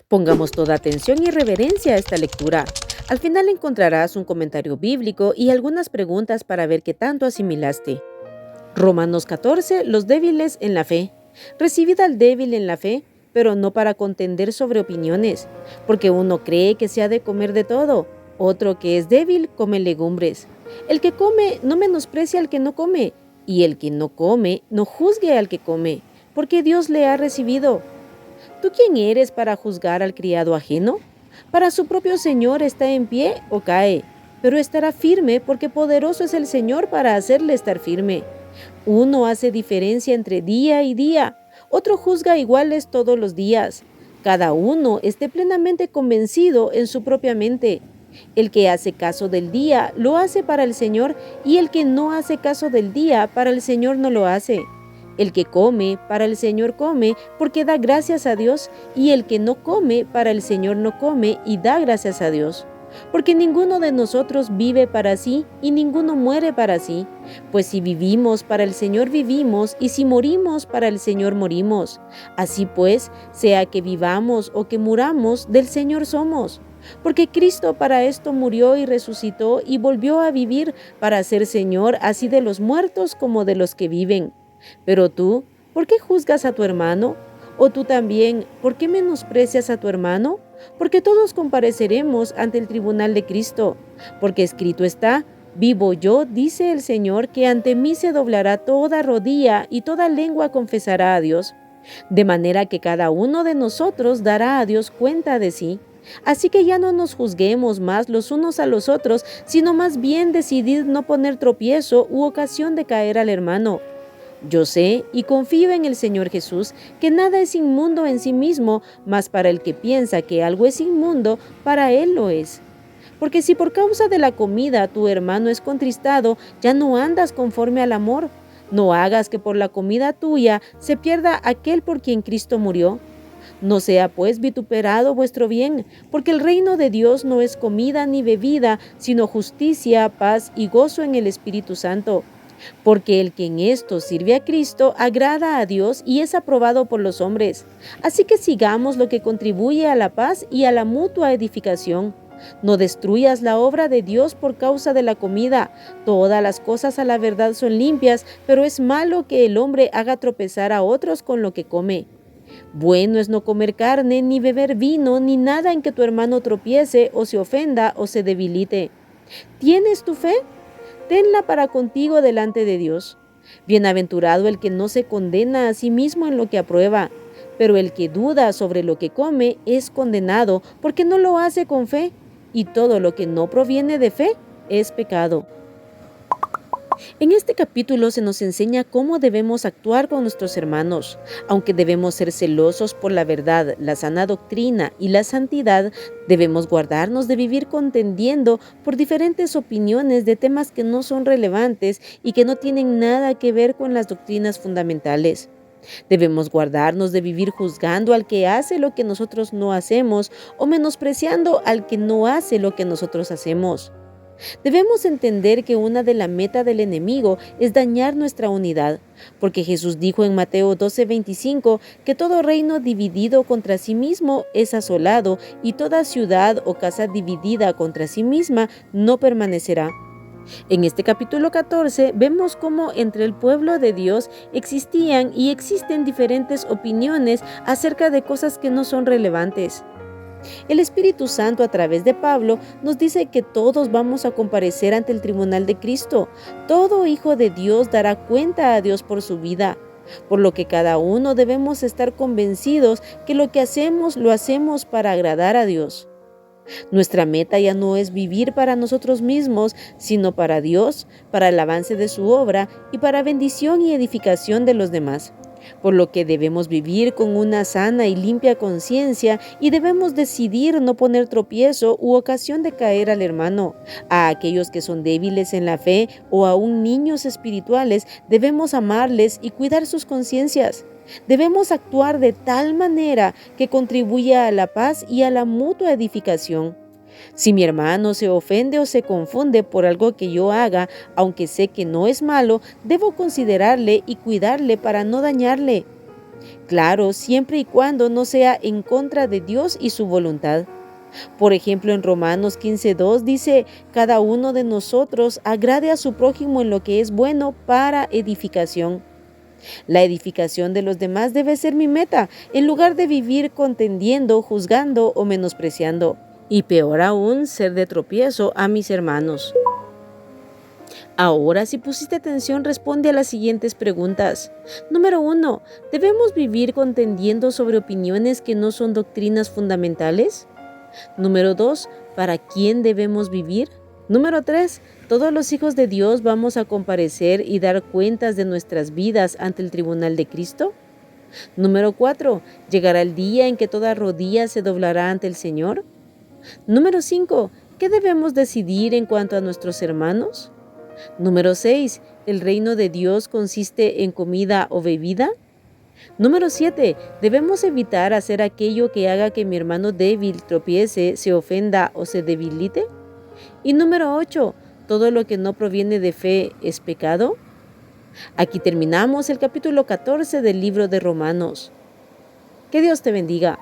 Pongamos toda atención y reverencia a esta lectura. Al final encontrarás un comentario bíblico y algunas preguntas para ver qué tanto asimilaste. Romanos 14, los débiles en la fe. Recibid al débil en la fe, pero no para contender sobre opiniones, porque uno cree que se ha de comer de todo, otro que es débil come legumbres. El que come no menosprecia al que no come, y el que no come no juzgue al que come, porque Dios le ha recibido. ¿Tú quién eres para juzgar al criado ajeno? Para su propio Señor está en pie o cae, pero estará firme porque poderoso es el Señor para hacerle estar firme. Uno hace diferencia entre día y día, otro juzga iguales todos los días. Cada uno esté plenamente convencido en su propia mente. El que hace caso del día lo hace para el Señor, y el que no hace caso del día para el Señor no lo hace. El que come para el Señor come porque da gracias a Dios, y el que no come para el Señor no come y da gracias a Dios. Porque ninguno de nosotros vive para sí y ninguno muere para sí. Pues si vivimos, para el Señor vivimos, y si morimos, para el Señor morimos. Así pues, sea que vivamos o que muramos, del Señor somos. Porque Cristo para esto murió y resucitó y volvió a vivir para ser Señor así de los muertos como de los que viven. Pero tú, ¿por qué juzgas a tu hermano? ¿O tú también, por qué menosprecias a tu hermano? Porque todos compareceremos ante el tribunal de Cristo. Porque escrito está: vivo yo, dice el Señor, que ante mí se doblará toda rodilla y toda lengua confesará a Dios. De manera que cada uno de nosotros dará a Dios cuenta de sí. Así que ya no nos juzguemos más los unos a los otros, sino más bien decidid no poner tropiezo u ocasión de caer al hermano. Yo sé y confío en el Señor Jesús que nada es inmundo en sí mismo, mas para el que piensa que algo es inmundo, para él lo es. Porque si por causa de la comida tu hermano es contristado, ya no andas conforme al amor. No hagas que por la comida tuya se pierda aquel por quien Cristo murió. No sea pues vituperado vuestro bien, porque el reino de Dios no es comida ni bebida, sino justicia, paz y gozo en el Espíritu Santo. Porque el que en esto sirve a Cristo agrada a Dios y es aprobado por los hombres. Así que sigamos lo que contribuye a la paz y a la mutua edificación. No destruyas la obra de Dios por causa de la comida. Todas las cosas a la verdad son limpias, pero es malo que el hombre haga tropezar a otros con lo que come. Bueno es no comer carne, ni beber vino, ni nada en que tu hermano tropiece o se ofenda o se debilite. ¿Tienes tu fe? Tenla para contigo delante de Dios. Bienaventurado el que no se condena a sí mismo en lo que aprueba, pero el que duda sobre lo que come es condenado porque no lo hace con fe, y todo lo que no proviene de fe es pecado. En este capítulo se nos enseña cómo debemos actuar con nuestros hermanos. Aunque debemos ser celosos por la verdad, la sana doctrina y la santidad, debemos guardarnos de vivir contendiendo por diferentes opiniones de temas que no son relevantes y que no tienen nada que ver con las doctrinas fundamentales. Debemos guardarnos de vivir juzgando al que hace lo que nosotros no hacemos o menospreciando al que no hace lo que nosotros hacemos. Debemos entender que una de las metas del enemigo es dañar nuestra unidad, porque Jesús dijo en Mateo 12:25 que todo reino dividido contra sí mismo es asolado, y toda ciudad o casa dividida contra sí misma no permanecerá. En este capítulo 14 vemos cómo entre el pueblo de Dios existían y existen diferentes opiniones acerca de cosas que no son relevantes. El Espíritu Santo a través de Pablo nos dice que todos vamos a comparecer ante el tribunal de Cristo. Todo hijo de Dios dará cuenta a Dios por su vida, por lo que cada uno debemos estar convencidos que lo que hacemos lo hacemos para agradar a Dios. Nuestra meta ya no es vivir para nosotros mismos, sino para Dios, para el avance de su obra y para bendición y edificación de los demás. Por lo que debemos vivir con una sana y limpia conciencia y debemos decidir no poner tropiezo u ocasión de caer al hermano. A aquellos que son débiles en la fe o aún niños espirituales, debemos amarles y cuidar sus conciencias. Debemos actuar de tal manera que contribuya a la paz y a la mutua edificación. Si mi hermano se ofende o se confunde por algo que yo haga, aunque sé que no es malo, debo considerarle y cuidarle para no dañarle. Claro, siempre y cuando no sea en contra de Dios y su voluntad. Por ejemplo, en Romanos 15:2 dice, cada uno de nosotros agrade a su prójimo en lo que es bueno para edificación. La edificación de los demás debe ser mi meta, en lugar de vivir contendiendo, juzgando o menospreciando. Y peor aún, ser de tropiezo a mis hermanos. Ahora, si pusiste atención, responde a las siguientes preguntas. Número 1. ¿Debemos vivir contendiendo sobre opiniones que no son doctrinas fundamentales? Número 2. ¿Para quién debemos vivir? Número 3. ¿Todos los hijos de Dios vamos a comparecer y dar cuentas de nuestras vidas ante el tribunal de Cristo? Número 4. ¿Llegará el día en que toda rodilla se doblará ante el Señor? Número 5. ¿Qué debemos decidir en cuanto a nuestros hermanos? Número 6. ¿El reino de Dios consiste en comida o bebida? Número 7. ¿Debemos evitar hacer aquello que haga que mi hermano débil tropiece, se ofenda o se debilite? Y número 8. ¿Todo lo que no proviene de fe es pecado? Aquí terminamos el capítulo 14 del libro de Romanos. Que Dios te bendiga.